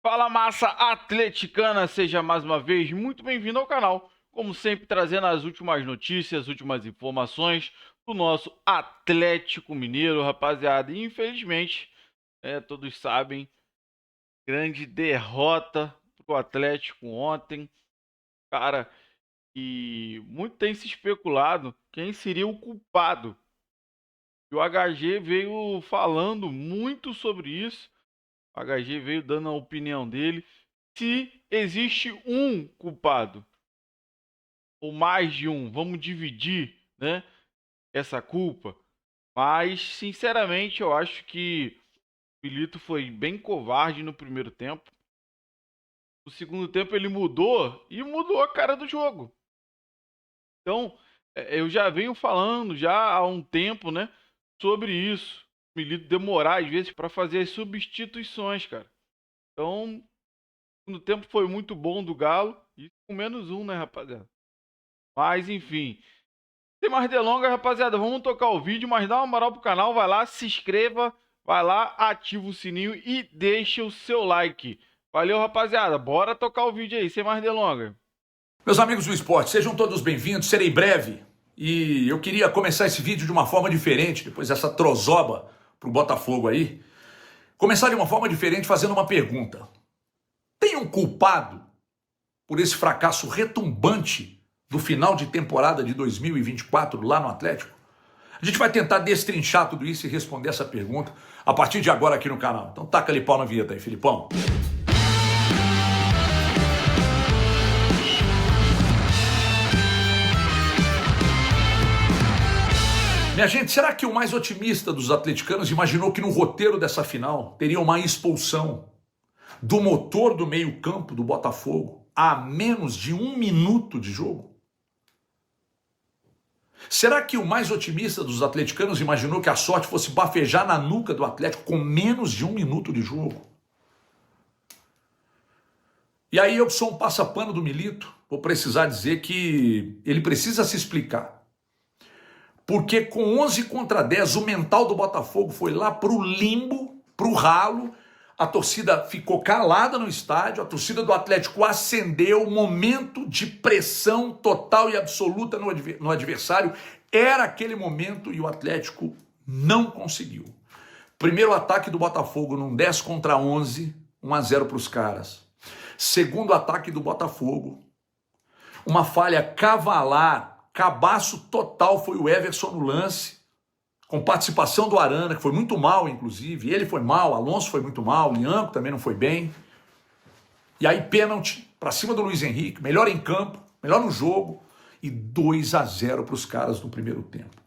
Fala, massa atleticana, seja mais uma vez muito bem-vindo ao canal. Como sempre, trazendo as últimas notícias, as últimas informações do nosso Atlético Mineiro, rapaziada. E infelizmente, todos sabem, grande derrota pro Atlético ontem. Cara, e muito tem se especulado quem seria o culpado. E o HG veio falando muito sobre isso. O HG veio dando a opinião dele. Se existe um culpado, ou mais de um, vamos dividir, né, essa culpa. Mas, sinceramente, eu acho que o Milito foi bem covarde no primeiro tempo. No segundo tempo ele mudou e mudou a cara do jogo. Então, eu já venho falando já há um tempo, né, sobre isso. O Milito demorar às vezes para fazer as substituições, cara. Então, o segundo tempo foi muito bom do Galo e com menos um, né, rapaziada? Mas, enfim, sem mais delongas, rapaziada, vamos tocar o vídeo, mas dá uma moral pro canal, vai lá, se inscreva, vai lá, ativa o sininho e deixa o seu like. Valeu, rapaziada, bora tocar o vídeo aí, sem mais delongas. Meus amigos do esporte, sejam todos bem-vindos, serei breve e eu queria começar esse vídeo de uma forma diferente, depois dessa trozoba pro Botafogo aí. Começar de uma forma diferente fazendo uma pergunta. Tem um culpado por esse fracasso retumbante do final de temporada de 2024 lá no Atlético? A gente vai tentar destrinchar tudo isso e responder essa pergunta a partir de agora aqui no canal. Então taca-lhe pau na vinheta aí, Filipão. Minha gente, será que o mais otimista dos atleticanos imaginou que no roteiro dessa final teria uma expulsão do motor do meio-campo do Botafogo a menos de 1 minuto de jogo? Será que o mais otimista dos atleticanos imaginou que a sorte fosse bafejar na nuca do Atlético com menos de 1 minuto de jogo? E aí eu que sou um passapano do Milito, vou precisar dizer que ele precisa se explicar. Porque com 11 contra 10, o mental do Botafogo foi lá pro limbo, pro ralo, a torcida ficou calada no estádio, a torcida do Atlético acendeu, momento de pressão total e absoluta no adversário, era aquele momento e o Atlético não conseguiu. Primeiro ataque do Botafogo num 10 contra 11, 1-0 para os caras. Segundo ataque do Botafogo, uma falha cavalar, cabaço total foi o Everson no lance, com participação do Arana, que foi muito mal, inclusive. Ele foi mal, Alonso foi muito mal, Lianco também não foi bem. E aí pênalti para cima do Luiz Henrique, melhor em campo, melhor no jogo, e 2-0 para os caras no primeiro tempo.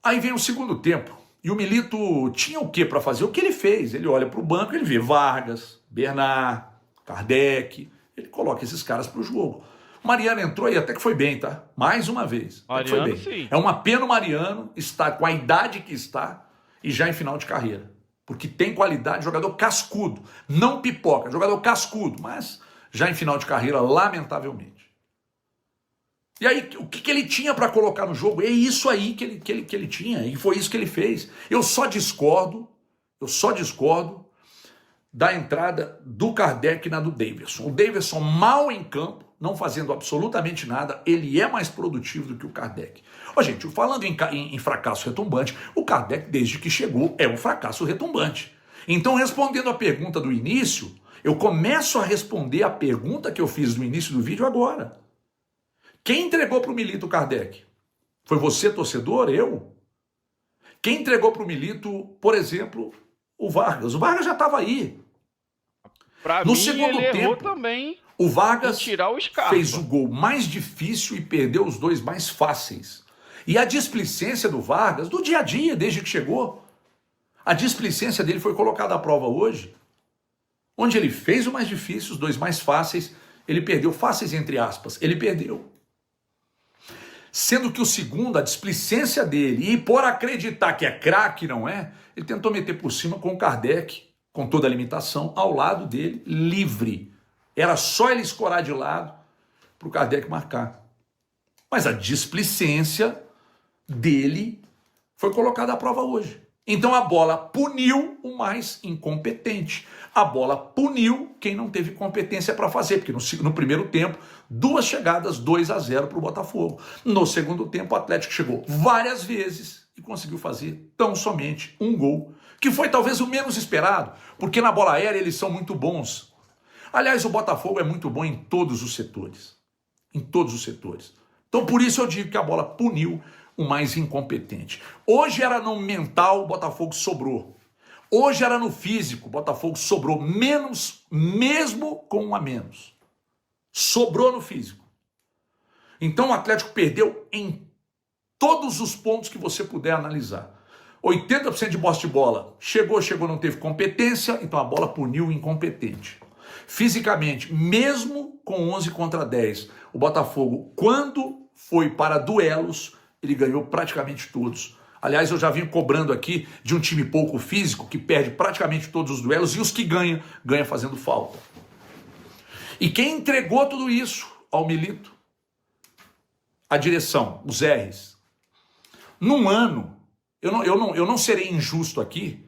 Aí vem o segundo tempo, e o Milito tinha o que para fazer? O que ele fez? Ele olha para o banco, ele vê Vargas, Bernard, Kardec, ele coloca esses caras para o jogo. O Mariano entrou e até que foi bem, tá? Mais uma vez. Mariano, foi bem. sim. É uma pena o Mariano estar com a idade que está e já em final de carreira. Porque tem qualidade, jogador cascudo. Não pipoca, jogador cascudo, mas já em final de carreira, lamentavelmente. E aí, o que ele tinha para colocar no jogo? É isso aí que ele tinha, e foi isso que ele fez. Eu só discordo da entrada do Kardec na do Davidson. O Davidson mal em campo, não fazendo absolutamente nada, ele é mais produtivo do que o Kardec. Ó, gente, falando em fracasso retumbante, o Kardec, desde que chegou, é um fracasso retumbante. Então, respondendo a pergunta do início, eu começo a responder a pergunta que eu fiz no início do vídeo agora. Quem entregou para o Milito o Kardec? Foi você, torcedor? Eu? Quem entregou para o Milito, por exemplo, o Vargas? O Vargas já estava aí. Pra No mim, segundo ele errou tempo, também o em Vargas tirar o Scarpa. fez o gol mais difícil e perdeu os dois mais fáceis. E a displicência do Vargas, do dia a dia, desde que chegou, a displicência dele foi colocada à prova hoje, onde ele fez o mais difícil, os dois mais fáceis, ele perdeu, fáceis entre aspas, ele perdeu. Sendo que o segundo, a displicência dele, e por acreditar que é craque, não é, ele tentou meter por cima com o Kardec, com toda a limitação, ao lado dele, livre. Era só ele escorar de lado para o Kardec marcar. Mas a displicência dele foi colocada à prova hoje. Então a bola puniu o mais incompetente. A bola puniu quem não teve competência para fazer, porque no primeiro tempo, 2 chegadas, 2-0 para o Botafogo. No segundo tempo, o Atlético chegou várias vezes e conseguiu fazer tão somente um gol, que foi talvez o menos esperado, porque na bola aérea eles são muito bons. Aliás, o Botafogo é muito bom em todos os setores. Em todos os setores. Então por isso eu digo que a bola puniu o mais incompetente. Hoje era no mental, o Botafogo sobrou. Hoje era no físico, o Botafogo sobrou menos, mesmo com um a menos. Sobrou no físico. Então o Atlético perdeu em todos os pontos que você puder analisar. 80% de posse de bola. Chegou, não teve competência, então a bola puniu o incompetente. Fisicamente, mesmo com 11 contra 10, o Botafogo, quando foi para duelos, ele ganhou praticamente todos. Aliás, eu já vim cobrando aqui de um time pouco físico, que perde praticamente todos os duelos, e os que ganha fazendo falta. E quem entregou tudo isso ao Milito? A direção, os R's. Num ano, eu não serei injusto aqui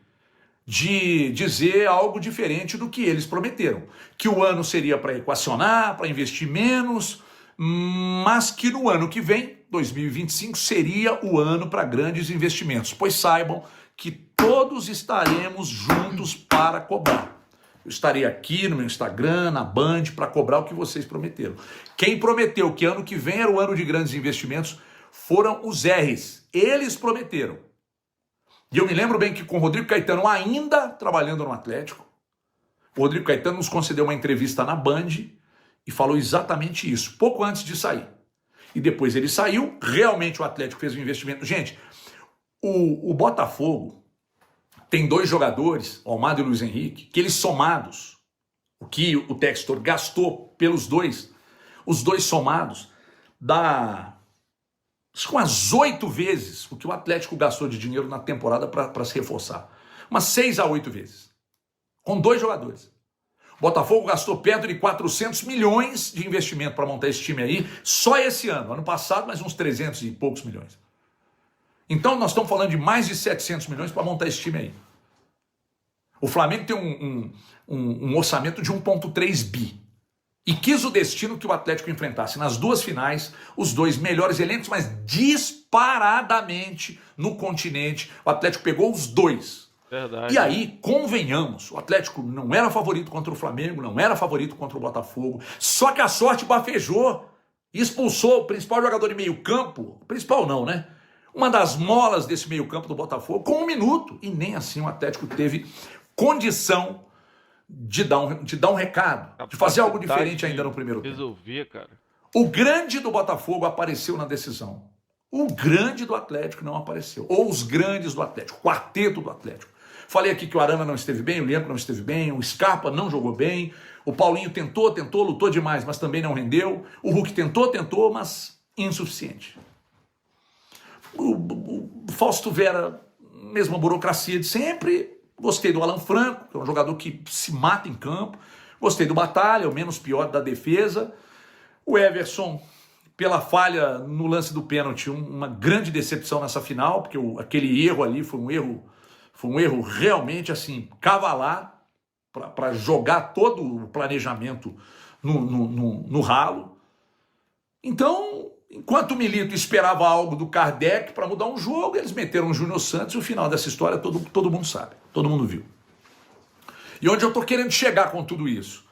de dizer algo diferente do que eles prometeram. Que o ano seria para equacionar, para investir menos, mas que no ano que vem, 2025, seria o ano para grandes investimentos. Pois saibam que todos estaremos juntos para cobrar. Eu estarei aqui no meu Instagram, na Band, para cobrar o que vocês prometeram. Quem prometeu que ano que vem era o ano de grandes investimentos foram os R's. Eles prometeram. E eu me lembro bem que com o Rodrigo Caetano ainda trabalhando no Atlético, o Rodrigo Caetano nos concedeu uma entrevista na Band e falou exatamente isso, pouco antes de sair. E depois ele saiu, realmente o Atlético fez um investimento. Gente, o Botafogo tem 2 jogadores, o Almada e o Luiz Henrique, que eles somados, o que o Textor gastou pelos dois, os 2 somados, dá umas 8 vezes o que o Atlético gastou de dinheiro na temporada para se reforçar. Umas 6 a 8 vezes. Com 2 jogadores. O Botafogo gastou perto de 400 milhões de investimento para montar esse time aí, só esse ano. Ano passado, mais uns 300 e poucos milhões. Então, nós estamos falando de mais de 700 milhões para montar esse time aí. O Flamengo tem um orçamento de 1,3 bi. E quis o destino que o Atlético enfrentasse nas 2 finais, os 2 melhores elencos, mas disparadamente no continente. O Atlético pegou os 2. Verdade. E aí, convenhamos, o Atlético não era favorito contra o Flamengo, não era favorito contra o Botafogo, só que a sorte bafejou e expulsou o principal jogador de meio campo, principal não, né? Uma das molas desse meio campo do Botafogo, com 1 minuto. E nem assim o Atlético teve condição de dar um recado, de fazer algo diferente ainda no primeiro tempo. Resolver, cara. O grande do Botafogo apareceu na decisão. O grande do Atlético não apareceu. Ou os grandes do Atlético, o quarteto do Atlético. Falei aqui que o Arana não esteve bem, o Lianco não esteve bem, o Scarpa não jogou bem, o Paulinho tentou, lutou demais, mas também não rendeu. O Hulk tentou, mas insuficiente. O Fausto Vera, mesma burocracia de sempre. Gostei do Alan Franco, que é um jogador que se mata em campo. Gostei do Batalha, o menos pior da defesa. O Everson, pela falha no lance do pênalti, uma grande decepção nessa final, porque aquele erro ali foi um erro realmente assim, cavalar, para jogar todo o planejamento no ralo. Então, enquanto o Milito esperava algo do Kardec para mudar um jogo, eles meteram o Júnior Santos e o final dessa história todo mundo sabe, todo mundo viu. E onde eu estou querendo chegar com tudo isso?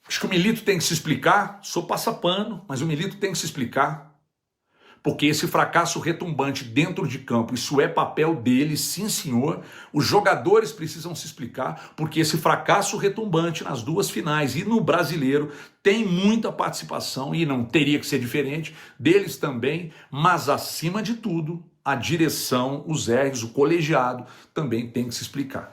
Acho que o Milito tem que se explicar, sou passapano, mas o Milito tem que se explicar, porque esse fracasso retumbante dentro de campo, isso é papel dele, sim senhor. Os jogadores precisam se explicar, porque esse fracasso retumbante nas 2 finais e no Brasileiro tem muita participação, e não teria que ser diferente, deles também, mas acima de tudo, a direção, os R's, o colegiado também tem que se explicar.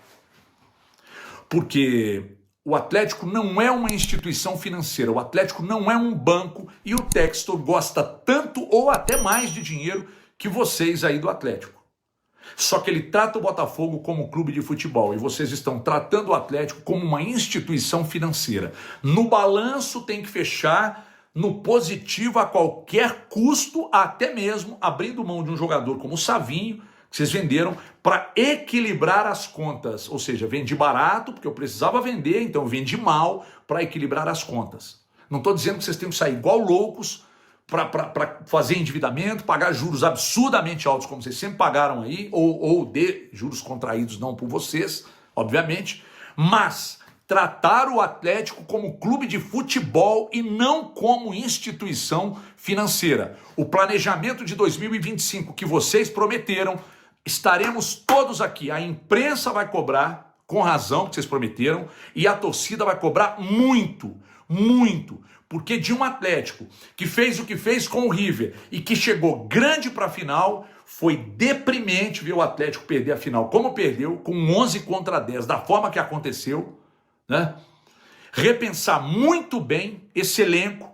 Porque o Atlético não é uma instituição financeira, o Atlético não é um banco e o Textor gosta tanto ou até mais de dinheiro que vocês aí do Atlético. Só que ele trata o Botafogo como clube de futebol e vocês estão tratando o Atlético como uma instituição financeira. No balanço tem que fechar no positivo a qualquer custo, até mesmo abrindo mão de um jogador como o Savinho, que vocês venderam para equilibrar as contas. Ou seja, vendi barato porque eu precisava vender, então vendi mal para equilibrar as contas. Não estou dizendo que vocês tenham que sair igual loucos para fazer endividamento, pagar juros absurdamente altos, como vocês sempre pagaram aí, ou de juros contraídos não por vocês, obviamente, mas tratar o Atlético como clube de futebol e não como instituição financeira. O planejamento de 2025 que vocês prometeram, estaremos todos aqui. A imprensa vai cobrar, com razão, que vocês prometeram, e a torcida vai cobrar muito, muito. Porque de um Atlético que fez o que fez com o River e que chegou grande para a final, foi deprimente ver o Atlético perder a final como perdeu, com 11 contra 10, da forma que aconteceu, né? Repensar muito bem esse elenco,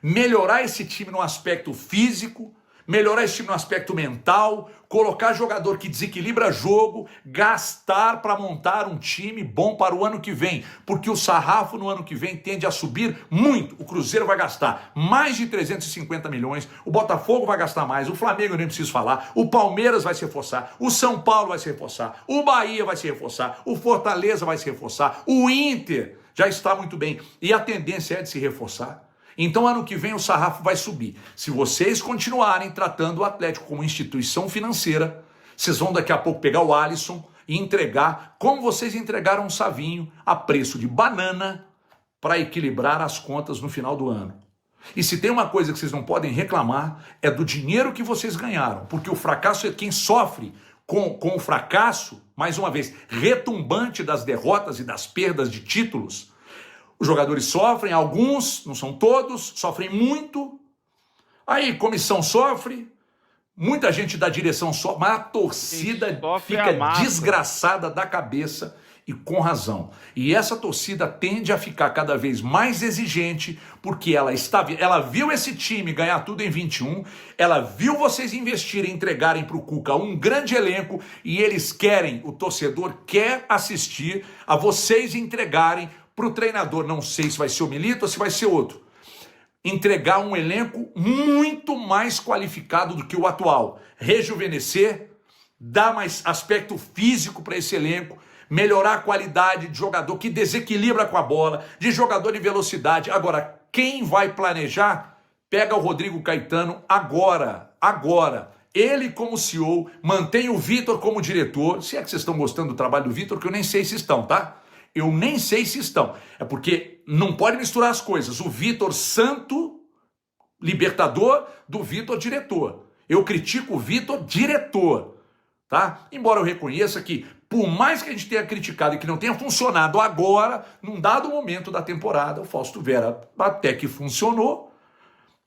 melhorar esse time no aspecto físico, melhorar esse time no aspecto mental, colocar jogador que desequilibra jogo, gastar para montar um time bom para o ano que vem, porque o sarrafo no ano que vem tende a subir muito. O Cruzeiro vai gastar mais de 350 milhões, o Botafogo vai gastar mais, o Flamengo eu nem preciso falar, o Palmeiras vai se reforçar, o São Paulo vai se reforçar, o Bahia vai se reforçar, o Fortaleza vai se reforçar, o Inter já está muito bem e a tendência é de se reforçar. Então, ano que vem, o sarrafo vai subir. Se vocês continuarem tratando o Atlético como instituição financeira, vocês vão daqui a pouco pegar o Alisson e entregar, como vocês entregaram o Savinho, a preço de banana, para equilibrar as contas no final do ano. E se tem uma coisa que vocês não podem reclamar, é do dinheiro que vocês ganharam, porque o fracasso é quem sofre com o fracasso, mais uma vez, retumbante das derrotas e das perdas de títulos. Os jogadores sofrem, alguns, não são todos, sofrem muito. Aí comissão sofre, muita gente da direção sofre, mas a torcida fica desgraçada da cabeça e com razão. E essa torcida tende a ficar cada vez mais exigente, porque ela viu esse time ganhar tudo em 21, ela viu vocês investirem, entregarem para o Cuca um grande elenco, e eles querem, o torcedor quer assistir a vocês entregarem para o treinador, não sei se vai ser o Milito ou se vai ser outro, entregar um elenco muito mais qualificado do que o atual, rejuvenescer, dar mais aspecto físico para esse elenco, melhorar a qualidade de jogador que desequilibra com a bola, de jogador de velocidade. Agora, quem vai planejar, pega o Rodrigo Caetano agora. Ele como CEO, mantém o Vitor como diretor, se é que vocês estão gostando do trabalho do Vitor, que eu nem sei se estão, tá? Eu nem sei se estão. É porque não pode misturar as coisas. O Vitor santo, libertador, do Vitor diretor. Eu critico o Vitor diretor, tá? Embora eu reconheça que, por mais que a gente tenha criticado e que não tenha funcionado agora, num dado momento da temporada, o Fausto Vera até que funcionou,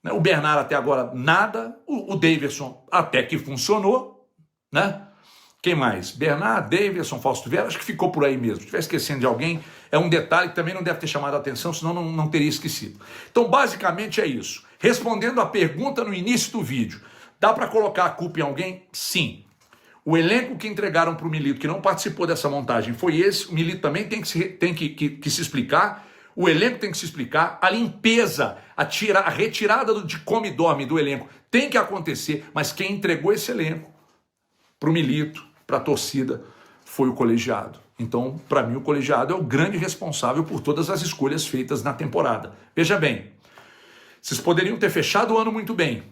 né? O Bernard até agora nada, o Davidson até que funcionou, né? Quem mais? Bernard, Davidson, Fausto Vera, acho que ficou por aí mesmo. Se estiver esquecendo de alguém, é um detalhe que também não deve ter chamado a atenção, senão não teria esquecido. Então, basicamente é isso. Respondendo a pergunta no início do vídeo, dá para colocar a culpa em alguém? Sim. O elenco que entregaram para o Milito, que não participou dessa montagem, foi esse. O Milito também tem que se explicar. O elenco tem que se explicar. A limpeza, a retirada de come e dorme do elenco tem que acontecer. Mas quem entregou esse elenco para o Milito, para a torcida, foi o colegiado. Então, para mim, o colegiado é o grande responsável por todas as escolhas feitas na temporada. Veja bem, vocês poderiam ter fechado o ano muito bem,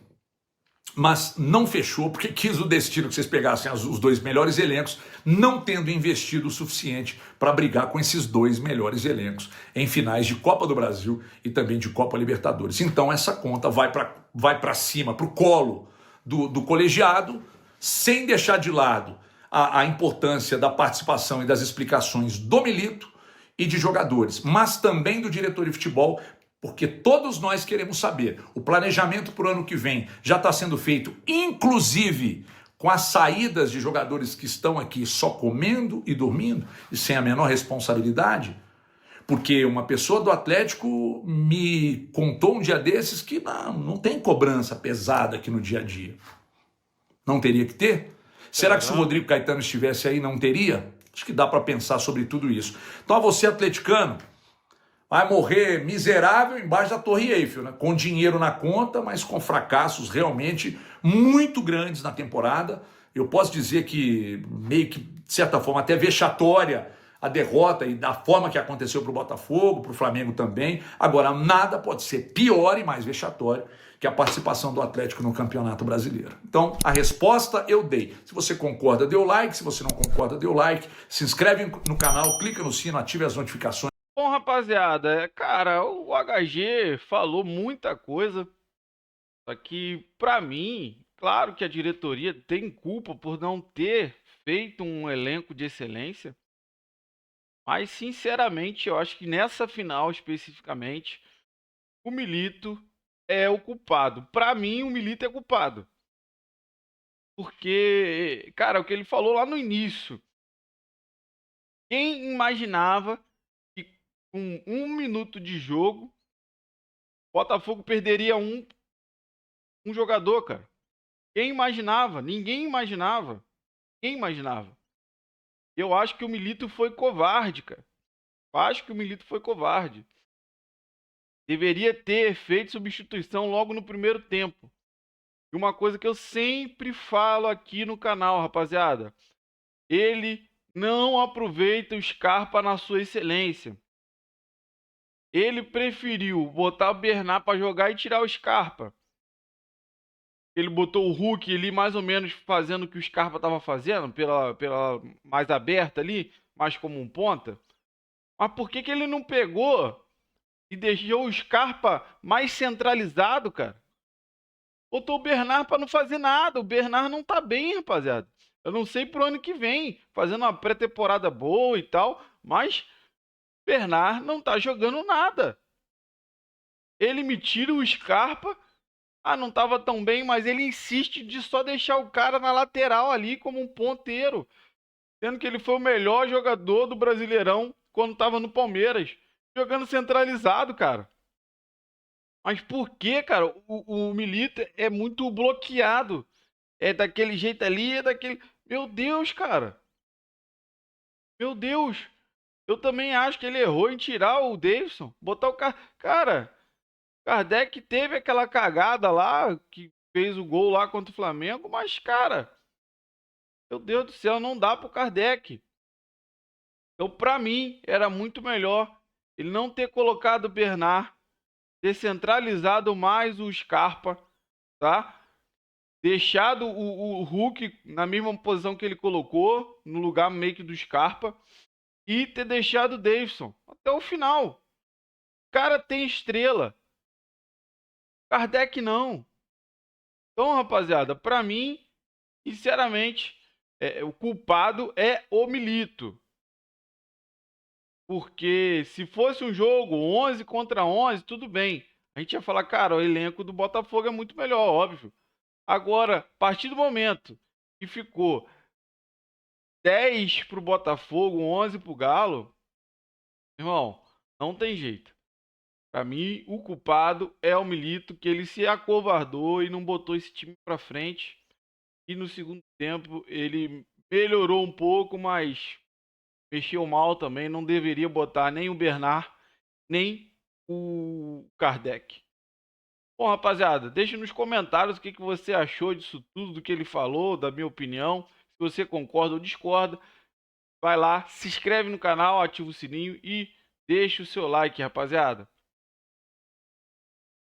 mas não fechou porque quis o destino que vocês pegassem os dois melhores elencos, não tendo investido o suficiente para brigar com esses dois melhores elencos em finais de Copa do Brasil e também de Copa Libertadores. Então, essa conta vai para cima, para o colo do colegiado, sem deixar de lado a importância da participação e das explicações do Milito e de jogadores, mas também do diretor de futebol, porque todos nós queremos saber. O planejamento para o ano que vem já está sendo feito, inclusive com as saídas de jogadores que estão aqui só comendo e dormindo e sem a menor responsabilidade, porque uma pessoa do Atlético me contou um dia desses que não tem cobrança pesada aqui no dia a dia. Não teria que ter? Será que se o Rodrigo Caetano estivesse aí não teria? Acho que dá para pensar sobre tudo isso. Então, você atleticano vai morrer miserável embaixo da Torre Eiffel, né? Com dinheiro na conta, mas com fracassos realmente muito grandes na temporada. Eu posso dizer que meio que, de certa forma, até vexatória a derrota e da forma que aconteceu para o Botafogo, para o Flamengo também. Agora, nada pode ser pior e mais vexatório que a participação do Atlético no Campeonato Brasileiro. Então, a resposta eu dei. Se você concorda, dê o like. Se você não concorda, dê o like. Se inscreve no canal, clica no sino, ative as notificações. Bom, rapaziada, cara, o HG falou muita coisa. Só que, pra mim, claro que a diretoria tem culpa por não ter feito um elenco de excelência. Mas, sinceramente, eu acho que nessa final especificamente, o Milito é o culpado. Pra mim, o Milito é culpado. Porque, cara, o que ele falou lá no início. Quem imaginava que com 1 minuto de jogo, o Botafogo perderia um jogador, cara? Quem imaginava? Ninguém imaginava. Quem imaginava? Eu acho que o Milito foi covarde, cara. Eu acho que o Milito foi covarde. Deveria ter feito substituição logo no primeiro tempo. E uma coisa que eu sempre falo aqui no canal, rapaziada. Ele não aproveita o Scarpa na sua excelência. Ele preferiu botar o Bernard para jogar e tirar o Scarpa. Ele botou o Hulk ali mais ou menos fazendo o que o Scarpa estava fazendo, pela mais aberta ali, mais como um ponta. Mas por que ele não pegou e deixou o Scarpa mais centralizado, cara? Botou o Bernard para não fazer nada. O Bernard não tá bem, rapaziada. Eu não sei pro ano que vem, fazendo uma pré-temporada boa e tal, mas Bernard não tá jogando nada. Ele me tira o Scarpa. Ah, não tava tão bem, mas ele insiste de só deixar o cara na lateral ali como um ponteiro. Sendo que ele foi o melhor jogador do Brasileirão quando tava no Palmeiras. Jogando centralizado, cara. Mas por que, cara? O Milito é muito bloqueado. É daquele jeito ali, é daquele... Meu Deus, cara. Meu Deus. Eu também acho que ele errou em tirar o Davidson. Botar o cara... Cara, Kardec teve aquela cagada lá, que fez o gol lá contra o Flamengo. Mas, cara... Meu Deus do céu, não dá pro Kardec. Então, pra mim, era muito melhor ele não ter colocado o Bernard, ter centralizado mais o Scarpa, tá? Deixado o Hulk na mesma posição que ele colocou, no lugar meio que do Scarpa, e ter deixado o Davidson até o final. O cara tem estrela. Kardec não. Então, rapaziada, pra mim, sinceramente, o culpado é o Milito. Porque se fosse um jogo 11 contra 11, tudo bem. A gente ia falar, cara, o elenco do Botafogo é muito melhor, óbvio. Agora, a partir do momento que ficou 10 pro Botafogo, 11 pro Galo, irmão, não tem jeito. Pra mim, o culpado é o Milito, que ele se acovardou e não botou esse time pra frente. E no segundo tempo ele melhorou um pouco, mas mexeu mal também. Não deveria botar nem o Bernard, nem o Kardec. Bom, rapaziada, deixe nos comentários o que você achou disso tudo, do que ele falou, da minha opinião. Se você concorda ou discorda, vai lá, se inscreve no canal, ativa o sininho e deixa o seu like, rapaziada.